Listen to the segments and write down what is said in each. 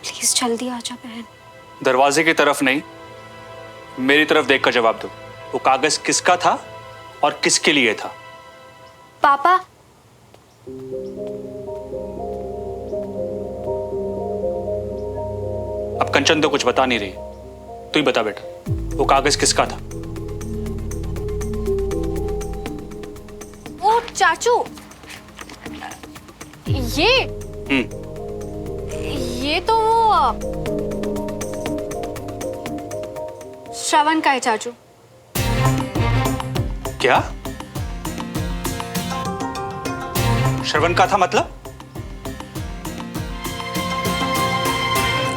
Please जल्दी आ जा बहन। दरवाजे की तरफ नहीं, मेरी तरफ देख कर जवाब दो। वो कागज किसका था और किसके लिए था? पापा, अब कंचन तो कुछ बता नहीं रही, तू ही बता बेटा, वो कागज किसका था? ओ चाचू, ये तो वो श्रवण का है चाचू। क्या? श्रवण का था मतलब?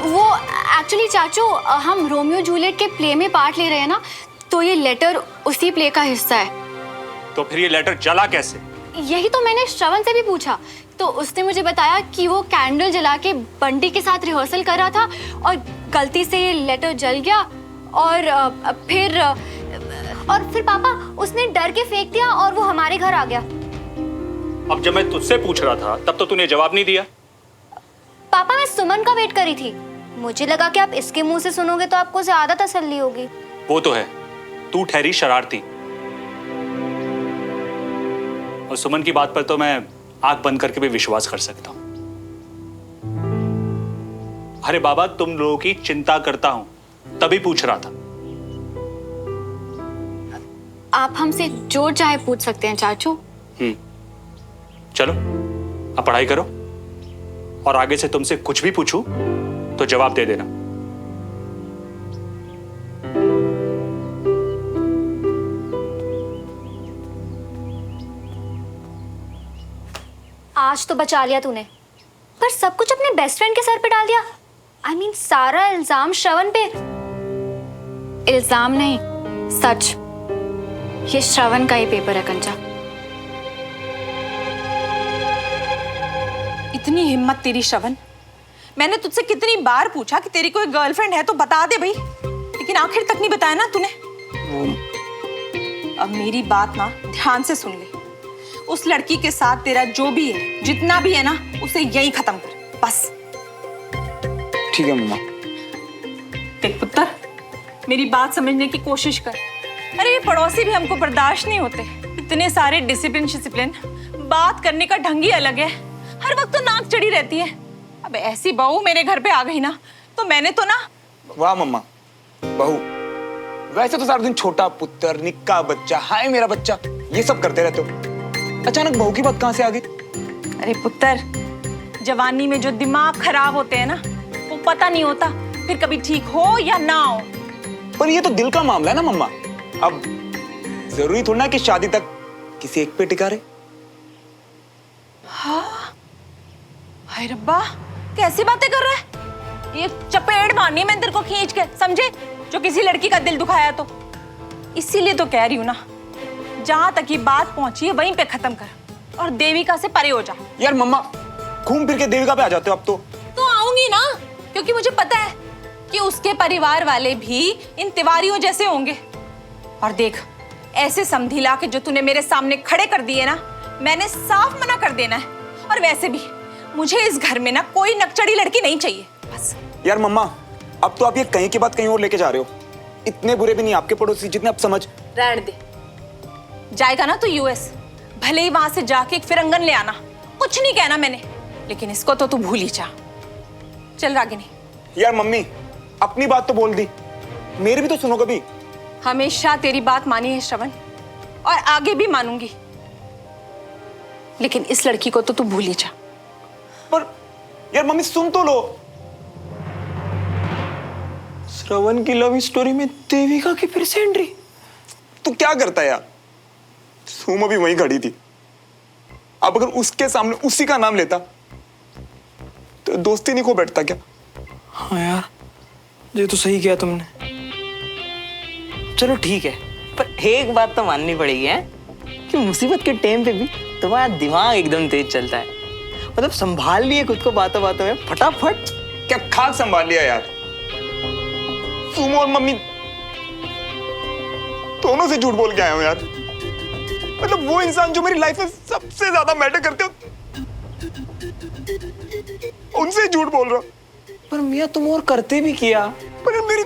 वो एक्चुअली चाचू, हम रोमियो जूलियट के प्ले में पार्ट ले रहे हैं ना, तो ये लेटर उसी प्ले का हिस्सा है। तो फिर ये लेटर जला कैसे? यही तो मैंने श्रवण से भी पूछा, तो उसने मुझे बताया कि वो कैंडल जला के बंटी के साथ रिहर्सल कर रहा था और गलती से ये लेटर जल गया और फिर पापा उसने डर के फेंक दिया और वो हमारे घर आ गया। अब जब मैं तुझसे पूछ रहा था तब तो तूने जवाब नहीं दिया। पापा मैं सुमन का वेट करी थी, मुझे लगा कि आप इसके मुंह से सुनोगे तो आपको ज्यादा तसल्ली होगी। वो तो है, तू ठहरी शरारती, और सुमन की बात पर तो मैं आंख बंद करके भी विश्वास कर सकता हूं। अरे बाबा, तुम लोगों की चिंता करता हूं, तभी पूछ रहा था। आप हमसे जो चाहे पूछ सकते हैं चाचू। चलो अब पढ़ाई करो, और आगे से तुमसे कुछ भी पूछूं तो जवाब दे देना। आज तो बचा लिया तूने, पर सब कुछ अपने बेस्ट फ्रेंड के सर पे डाल दिया। I mean, सारा इल्जाम श्रवण पे। इल्जाम नहीं, सच। ये श्रवण का ही पेपर है कंचा। इतनी हिम्मत तेरी श्रवण, मैंने तुझसे कितनी बार पूछा कि तेरी कोई गर्लफ्रेंड है तो बता दे भाई, लेकिन आखिर तक नहीं बताया ना तूने। अब मेरी बात ना ध्यान से सुन ले, उस लड़की के साथ तेरा जो भी है, जितना भी है ना, उसे यहीं खत्म कर बस। ठीक है मम्मा। देख पुत्र, मेरी बात समझने की कोशिश कर। अरे ये पड़ोसी भी हमको बर्दाश्त नहीं होते, इतने सारे डिसिप्लिन, बात करने का ढंग ही अलग है, हर वक्त तो नाक चढ़ी रहती है। अब ऐसी बहू मेरे घर पे आ गई ना, तो मैंने तो ना। वाह मम्मा, बहू। वैसे तो सारा दिन छोटा पुत्र, निक्का बच्चा, हाय मेरा बच्चा, ये सब करते रहते हो, अचानक बहू की बात कहां से आ गई? अरे पुत्र, जवानी में जो दिमाग खराब होते हैं ना, वो पता नहीं होता फिर कभी ठीक हो या ना हो। पर ये तो दिल का मामला है ना मम्मा, अब जरूरी थोड़ा ना कि शादी तक किसी एक पे टिका रहे। हाँ, हाय रब्बा, कैसी बातें कर रहा है? ये चपेट मारनी है मैं तेरे को खींच के, समझे? जो किसी लड़की का दिल दुखाया तो। इसीलिए तो कह रही हूँ ना, जहां तक ये बात पहुंची है वहीं पे खत्म कर, और देविका से परे हो जा। यार मम्मा, घूम फिर के देविका पे आ जाते हो अब तो आऊंगी ना, क्योंकि मुझे पता है कि उसके परिवार वाले भी इन तिवारियों जैसे होंगे। और देख, ऐसे समधी ला के जो तूने मेरे सामने खड़े कर दिए ना, मैंने साफ मना कर देना है। और वैसे भी मुझे इस घर में ना कोई नकचड़ी लड़की नहीं चाहिए, बस। यार मम्मा, अब तो आप ये कहीं की बात कहीं और लेके जा रहे हो। इतने बुरे भी नहीं आपके पड़ोसी जितने आप समझ। रहने दे, जाएगा ना तो यूएस, भले ही वहां से जाके एक फिरंगन ले आना, कुछ नहीं कहना मैंने, लेकिन इसको तो तू भूल ही जा। चल रागिनी। यार मम्मी, अपनी बात तो बोल दी, मेरी भी तो सुनो कभी। हमेशा तेरी बात मानी है श्रवण, और आगे भी मानूंगी, लेकिन इस लड़की को तो तू भूल ही जा। पर यार मम्मी सुन तो लो। श्रवण की लव स्टोरी में देविका की फिर से एंट्री। तू क्या करता है यार? सुम अभी वहीं खड़ी थी, अब अगर उसके सामने उसी का नाम लेता तो दोस्ती नहीं खो बैठता क्या? हाँ यार, ये तो सही किया तुमने। चलो ठीक है, पर एक बात तो माननी पड़ेगी है कि मुसीबत के टाइम पे भी तुम्हारा दिमाग एकदम तेज चलता है। मतलब संभाल लिए खुद को बातों बातों में फटाफट। क्या खाक संभाल लिया यार? सुमो और मम्मी दोनों से झूठ बोल के आया हूं यार। मतलब वो इंसान जो मेरी लाइफ में सबसे ज्यादा मैटर करते हो, उनसे झूठ बोल रहा हूं। पर मियाँ तुम और करते भी किया। पर मेरी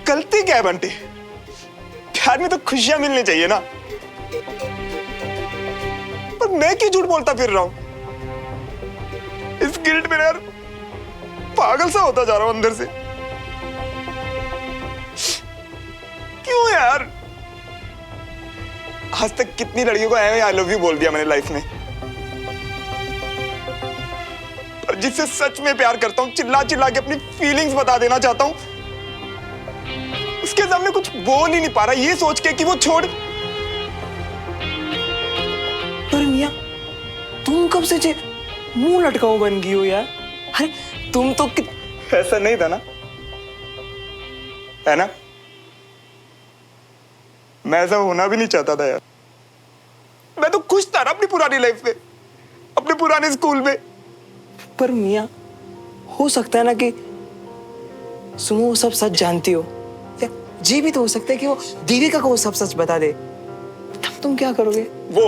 गलती क्या है बंटी? प्यार में तो खुशियां मिलनी चाहिए ना। पर मैं क्यों झूठ बोलता फिर रहा हूं? इस गिल्ट में यार पागल सा होता जा रहा हूं अंदर से। क्यों यार? आज तक कितनी लड़कियों को आई लव यू बोल दिया मैंने लाइफ में, पर जिससे सच में प्यार करता हूं, चिल्ला चिल्ला के अपनी फीलिंग्स बता देना चाहता हूं, उसके सामने कुछ बोल ही नहीं पा रहा, ये सोच के कि वो छोड़। पर मियाँ तुम कब से मुंह लटकाओ बन गई हो यार? अरे तुम तो ऐसा नहीं था ना, है ना? मैं ऐसा होना भी नहीं चाहता था यार। मैं तो खुश था ना अपनी पुरानी लाइफ में, अपने पुराने स्कूल में। पर मियाँ हो सकता है ना कि सुमो वो सब सच जानती हो, या जी भी तो हो सकता है कि वो देविका को वो सब सच बता दे, तब तुम क्या करोगे? वो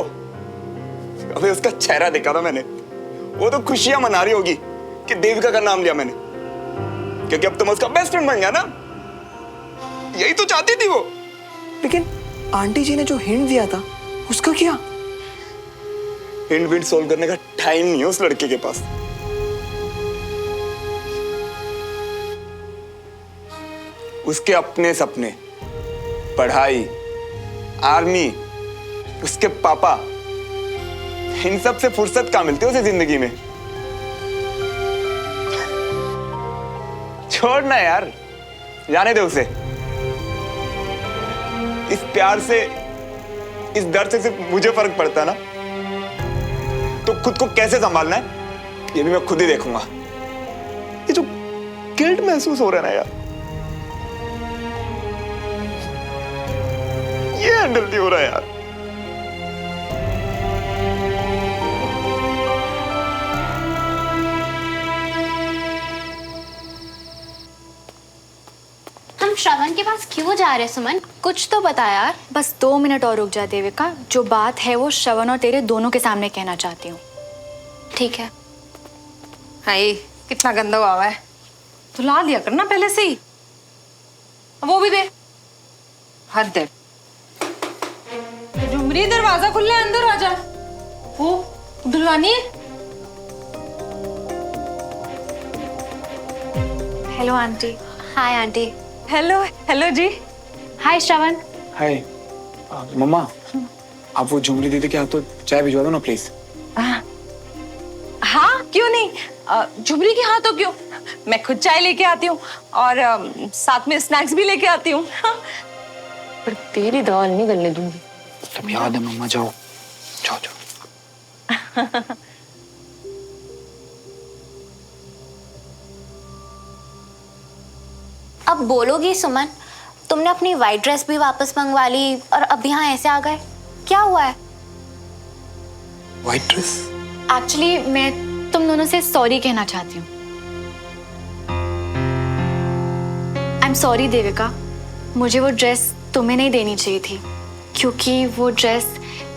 अबे उसका चेहरा देखा था मैंने, वो तो खुशियां मना रही होगी कि देविका का नाम लिया मैंने, क्योंकि अब तुम उसका बेस्ट फ्रेंड बन गया ना। यही तो चाहती थी वो। लेकिन आंटी जी ने जो हिंट दिया था उसका क्या? हिंट विंट सोल्व करने का टाइम नहीं है उस लड़के के पास। उसके अपने सपने, पढ़ाई, आर्मी, उसके पापा, इन सब से फुर्सत कहाँ मिलती है उसे जिंदगी में। छोड़ना यार, जाने दे उसे। इस प्यार से, इस दर्द से सिर्फ मुझे फर्क पड़ता है ना, तो खुद को कैसे संभालना है ये भी मैं खुद ही देखूंगा। ये जो गिल्ट महसूस हो रहा है ना यार, ये हैंडल नहीं हो रहा है यार। हम श्रवण के पास क्यों जा रहे हैं सुमन? कुछ तो बता यार। बस 2 मिनट और रुक जा देविका, जो बात है वो श्रवण और तेरे दोनों के सामने कहना चाहती हूँ। ठीक है? हाय कितना गंदा हुआ है, धुला दिया करना पहले से ही। वो भी दे, हद है। झुमरी दरवाजा खुला है, अंदर आ जा। वो धुलवानी है। Hello aunty. Hi aunty. Hello hello जी। हाय श्रवण। हाय मम्मा, आप वो झुमरी दीदी के हाथ तो चाय भिजवा दो ना प्लीज। हाँ क्यों नहीं, झुमरी के हाथों क्यों, मैं खुद चाय लेके आती हूँ और साथ में स्नैक्स भी लेके आती हूँ। पर तेरी दाल नहीं गलने दूंगी। सब याद है मम्मा, जाओ जाओ जाओ। अब बोलोगी सुमन, तुमने अपनी वाइट ड्रेस भी वापस मंगवा ली और अब यहाँ ऐसे आ गए, क्या हुआ है? White dress? एक्चुअली मैं तुम दोनों से सॉरी कहना चाहती हूँ। आई एम सॉरी देविका, मुझे वो ड्रेस तुम्हें नहीं देनी चाहिए थी, क्योंकि वो ड्रेस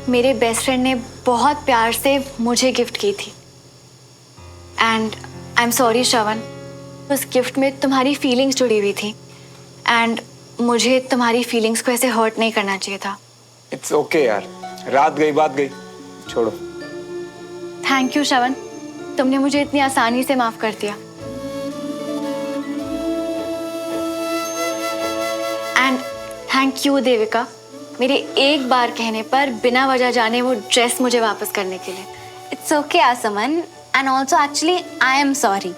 मेरे बेस्ट फ्रेंड ने बहुत प्यार से मुझे गिफ्ट की थी। एंड आई एम सॉरी श्रवण, उस गिफ्ट में तुम्हारी फीलिंग्स जुड़ी हुई थी एंड मुझे तुम्हारी फीलिंग्स को ऐसे हर्ट नहीं करना चाहिए था। इट्स ओके यार, रात गई बात गई, छोड़ो। थैंक यू श्रवण, तुमने मुझे इतनी आसानी से माफ कर दिया। एंड थैंक यू देविका, मेरे एक बार कहने पर बिना वजह जाने वो ड्रेस मुझे वापस करने के लिए। It's okay Asman, and also actually I am sorry.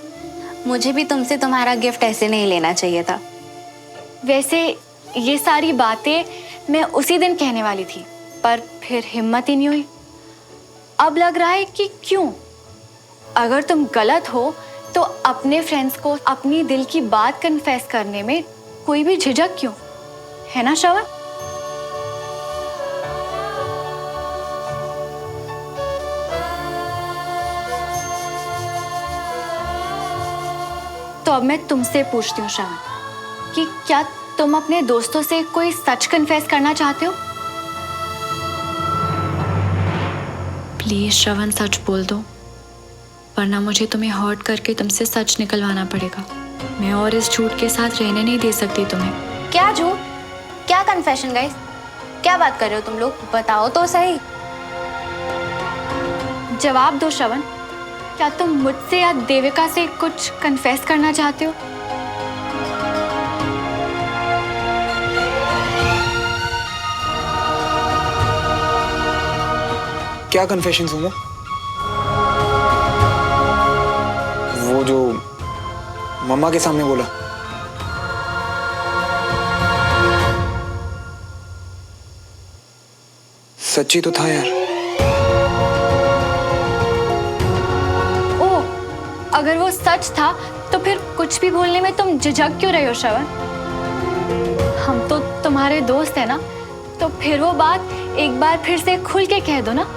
मुझे भी तुमसे तुम्हारा गिफ्ट ऐसे नहीं लेना चाहिए था। वैसे ये सारी बातें मैं उसी दिन कहने वाली थी, पर फिर हिम्मत ही नहीं हुई। अब लग रहा है कि क्यों, अगर तुम गलत हो तो अपने फ्रेंड्स को अपनी दिल की बात कन्फेस करने में कोई भी झिझक क्यों, है ना श्रवण? तो अब मैं तुमसे पूछती हूँ श्रवण, कि क्या तुम अपने दोस्तों से कोई सच कन्फेस करना चाहते हो? प्लीज श्रवण सच बोल दो, वरना मुझे तुम्हें हर्ट करके तुमसे सच निकलवाना पड़ेगा। मैं और इस झूठ के साथ रहने नहीं दे सकती तुम्हें। क्या झूठ? क्या कन्फेशन गाइस? क्या बात कर रहे हो तुम लोग? बताओ तो सही। जवाब दो श्रवण, क्या तुम मुझसे या देविका से कुछ कन्फेस करना चाहते हो? क्या कन्फेशन होगा? वो जो मम्मा के सामने बोला। सच्ची तो था यार। ओ, अगर वो सच था तो फिर कुछ भी बोलने में तुम झिझक क्यों रहे हो श्रवण? हम तो तुम्हारे दोस्त हैं ना, तो फिर वो बात एक बार फिर से खुल के कह दो ना।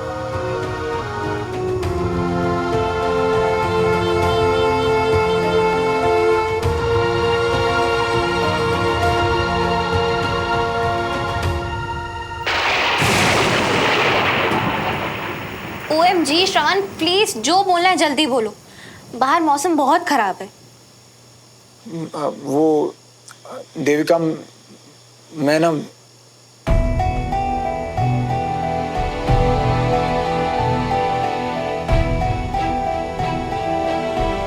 OMG श्रवण, प्लीज जो बोलना है जल्दी बोलो। बाहर मौसम बहुत खराब है। वो देविका, मैं ना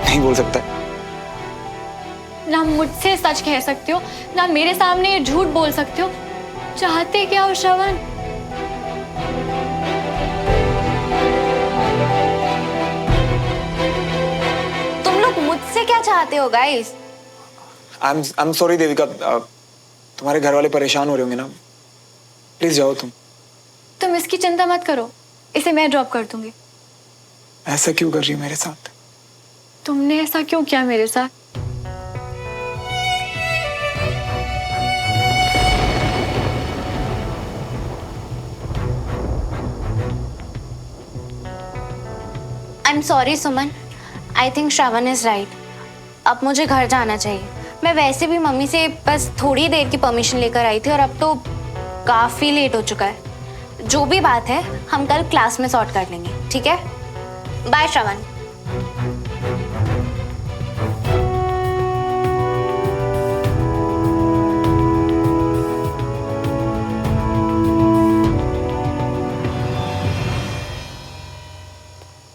नहीं बोल सकता। ना मुझसे सच कह सकते हो, ना मेरे सामने ये झूठ बोल सकते हो। चाहते क्या हो श्रवण? मुझसे क्या चाहते हो guys? I am sorry Devika, तुम्हारे घर वाले परेशान हो रहे होंगे ना। प्लीज जाओ तुम इसकी चिंता मत करो, इसे मैं ड्रॉप कर दूंगी। ऐसा क्यों कर रही हो मेरे साथ? तुमने ऐसा क्यों किया मेरे साथ? आई am sorry Suman, I think Shravan is right. अब मुझे घर जाना चाहिए। मैं वैसे भी मम्मी से बस थोड़ी देर की परमिशन लेकर आई थी और अब तो काफी लेट हो चुका है। जो भी बात है हम कल क्लास में सॉर्ट कर लेंगे, ठीक है? बाय श्रवण।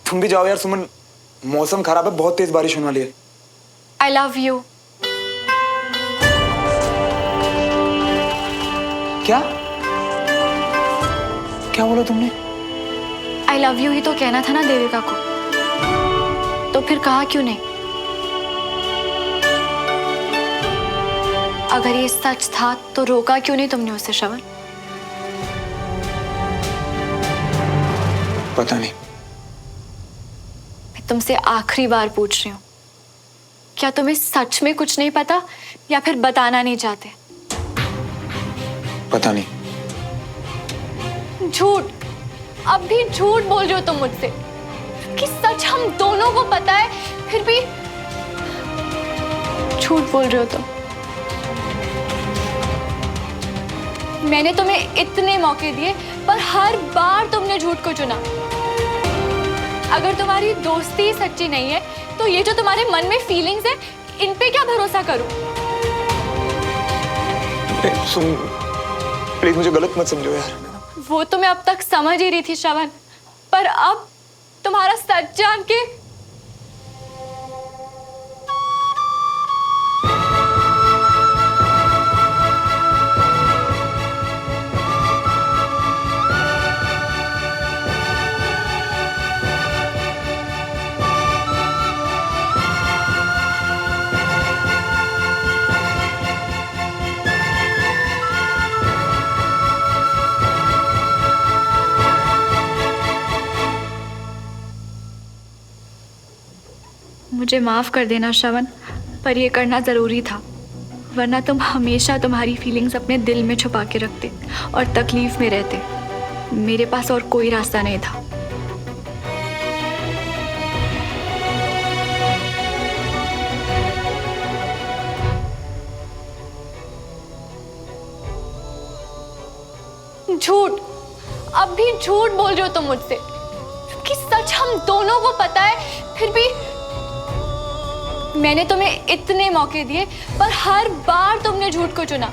तुम भी जाओ यार सुमन, मौसम खराब है, बहुत तेज बारिश होने वाली है। आई लव यू। क्या क्या बोला तुमने? आई लव यू ही तो कहना था ना देविका को, तो फिर कहा क्यों नहीं? अगर ये सच था तो रोका क्यों नहीं तुमने उसे श्रवण? पता नहीं। मैं तुमसे आखिरी बार पूछ रही हूँ, क्या तुम्हें सच में कुछ नहीं पता या फिर बताना नहीं चाहते? पता नहीं। झूठ, अब भी झूठ बोल रहे हो तुम मुझसे कि सच हम दोनों को पता है, फिर भी झूठ बोल रहे हो तुम। मैंने तुम्हें इतने मौके दिए पर हर बार तुमने झूठ को चुना। अगर तुम्हारी दोस्ती ही सच्ची नहीं है तो ये जो तुम्हारे मन में फीलिंग्स है, इन पे क्या भरोसा करूं? सुन, प्लीज मुझे गलत मत समझो यार। वो तो मैं अब तक समझ ही रही थी श्रवण, पर अब तुम्हारा सच जान के मुझे माफ कर देना श्रवण, पर ये करना जरूरी था, वरना तुम हमेशा तुम्हारी फीलिंग्स अपने दिल में छुपा के रखते और तकलीफ में रहते। मेरे पास और कोई रास्ता नहीं था। झूठ, अब भी झूठ बोल रहे हो तुम मुझसे कि सच हम दोनों को पता है, फिर भी मैंने तुम्हें इतने मौके दिए पर हर बार तुमने झूठ को चुना।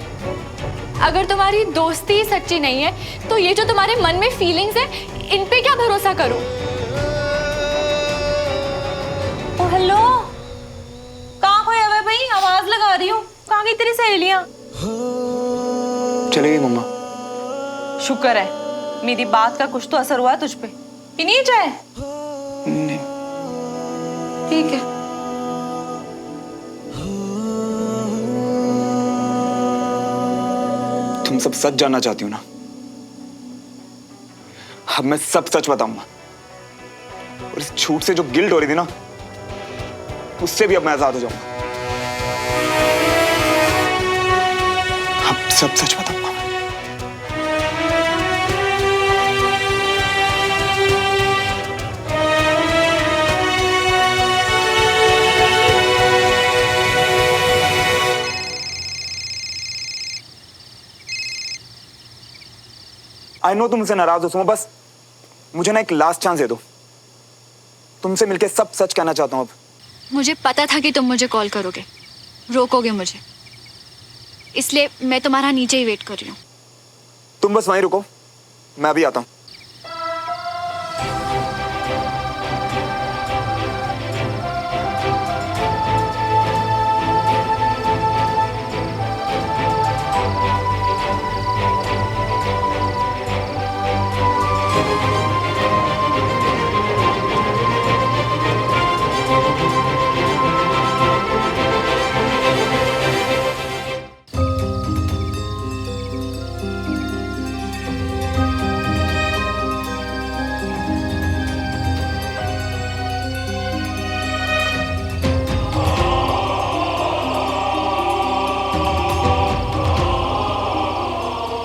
अगर तुम्हारी दोस्ती ही सच्ची नहीं है तो ये जो तुम्हारे मन में फीलिंग्स है इन पे क्या भरोसा करूं? ओ हेलो, कहाँ खोया हुआ है भाई? आवाज लगा रही हूँ, कहाँ गई तेरी सहेलियां? चले गई मम्मा। शुक्र है मेरी बात का कुछ तो असर हुआ तुझ पे। पीनी है चाय? नहीं। ठीक है। तुम सब सच जानना चाहती हो ना? अब मैं सब सच बताऊंगा। और इस झूठ से जो गिल्ट हो रही थी ना, उससे भी अब मैं आजाद हो जाऊंगा। अब सब सच बताऊंगा। आई नो तुमसे नाराज हो सुमा, बस मुझे ना एक लास्ट चांस दे दो। तुमसे मिलके सब सच कहना चाहता हूं अब। मुझे पता था कि तुम मुझे कॉल करोगे, रोकोगे मुझे, इसलिए मैं तुम्हारा नीचे ही वेट कर रही हूँ। तुम बस वहीं रुको, मैं अभी आता हूं।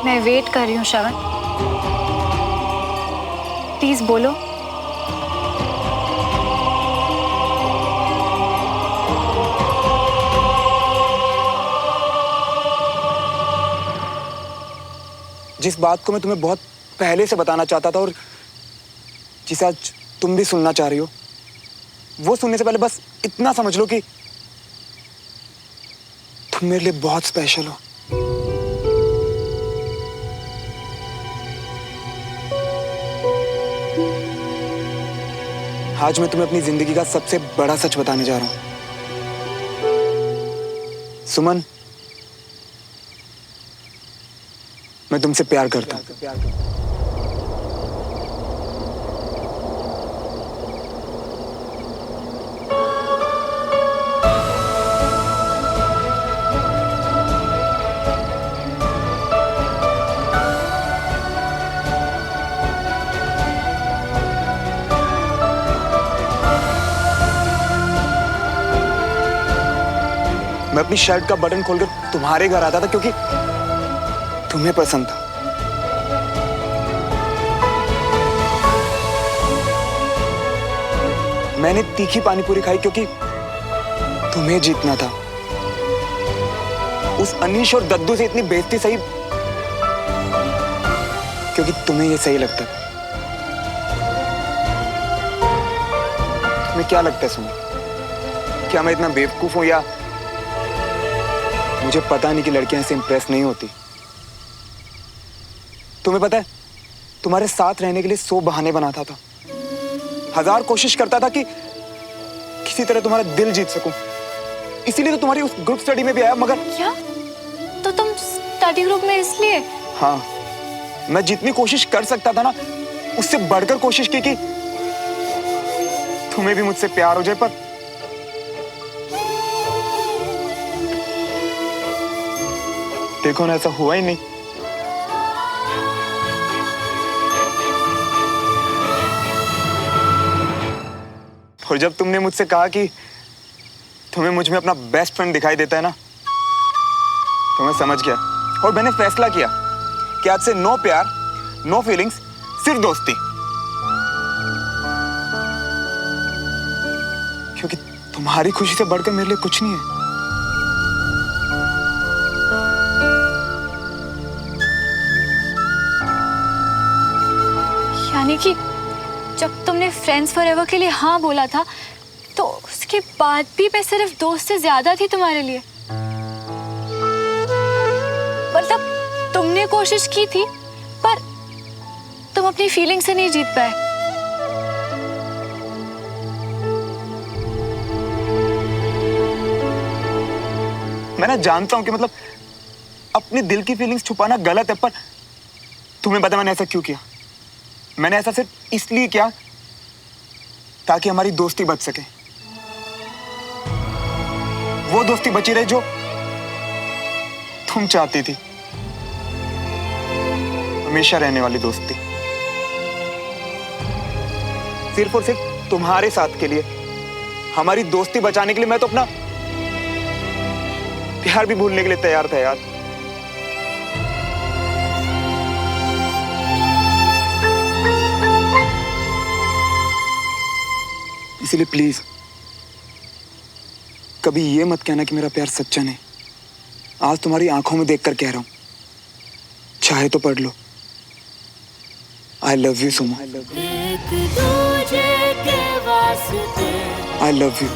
मैं वेट कर रही हूँ श्रवण, प्लीज बोलो। जिस बात को मैं तुम्हें बहुत पहले से बताना चाहता था और जिसे आज तुम भी सुनना चाह रही हो, वो सुनने से पहले बस इतना समझ लो कि तुम मेरे लिए बहुत स्पेशल हो। आज मैं तुम्हें अपनी जिंदगी का सबसे बड़ा सच बताने जा रहा हूं। सुमन, मैं तुमसे प्यार करता हूं। मैं अपनी शर्ट का बटन खोलकर तुम्हारे घर आता था क्योंकि तुम्हें पसंद था। मैंने तीखी पानीपुरी खाई क्योंकि तुम्हें जीतना था। उस अनीश और दद्दू से इतनी बेइज्जती सही क्योंकि तुम्हें यह सही लगता था। तुम्हें क्या लगता है सुनो, क्या मैं इतना बेवकूफ हूं या मुझे पता नहीं कि लड़कियां ऐसे इंप्रेस नहीं होती? तुम्हें पता है, तुम्हारे साथ रहने के लिए 100 बहाने बनाता था, 1000 कोशिश करता था कि किसी तरह तुम्हारा दिल जीत सकूं। इसीलिए तो तुम्हारी उस ग्रुप स्टडी में भी आया। मगर क्या? तो तुम स्टडी ग्रुप में इसलिए? हाँ, मैं जितनी कोशिश कर सकता था ना, उससे बढ़कर कोशिश की कि तुम्हें भी मुझसे प्यार हो जाए, पर देखो ना, ऐसा हुआ ही नहीं। और जब तुमने मुझसे कहा कि तुम्हें मुझ में अपना बेस्ट फ्रेंड दिखाई देता है ना, तो मैं समझ गया और मैंने फैसला किया कि आज से नो प्यार, नो फीलिंग्स, सिर्फ दोस्ती। क्योंकि तुम्हारी खुशी से बढ़कर मेरे लिए कुछ नहीं है। यानी कि जब तुमने फ्रेंड्स फॉरएवर के लिए हाँ बोला था उसके बाद भी मैं सिर्फ दोस्त से ज्यादा थी तुम्हारे लिए। मतलब तुमने कोशिश की थी पर तुम अपनी फीलिंग से नहीं जीत पाए। मैं ना जानता हूं कि मतलब अपने दिल की फीलिंग्स छुपाना गलत है, पर तुम्हें पता मैंने ऐसा क्यों किया? मैंने ऐसा सिर्फ इसलिए किया ताकि हमारी दोस्ती बच सके। वो दोस्ती बची रहे जो तुम चाहती थी, हमेशा रहने वाली दोस्ती। सिर्फ और सिर्फ तुम्हारे साथ के लिए, हमारी दोस्ती बचाने के लिए मैं तो अपना प्यार भी भूलने के लिए तैयार था यार। इसीलिए प्लीज कभी ये मत कहना कि मेरा प्यार सच्चा नहीं। आज तुम्हारी आंखों में देखकर कह रहा हूं, चाहे तो पढ़ लो। आई love you Suma. I love you.